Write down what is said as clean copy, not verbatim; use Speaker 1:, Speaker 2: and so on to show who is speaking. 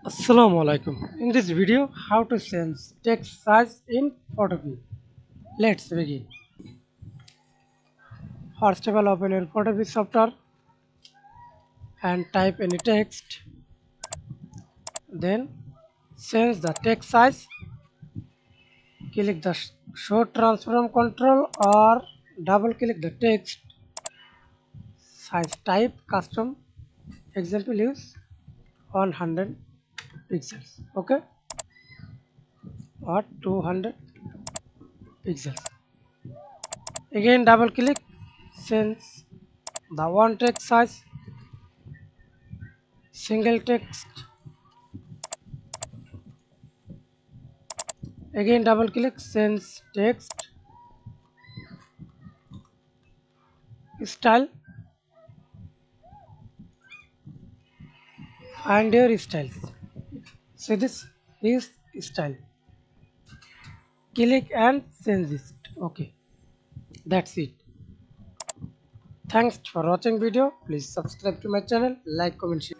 Speaker 1: Assalamu Walaikum. In this video, how to change text size in photopea. Let's begin. First of all, open your photopea software and type any text. Then change the text size. Click the show transform control or double click the text size type custom. Example use 100 pixels. Okay, or 200 pixels. Again double click, change the one text size, single text. Again double click, change text style, find your styles. So this is style. Click and change it. Okay, that's it. Thanks for watching video. Please subscribe to my channel, like, comment, share.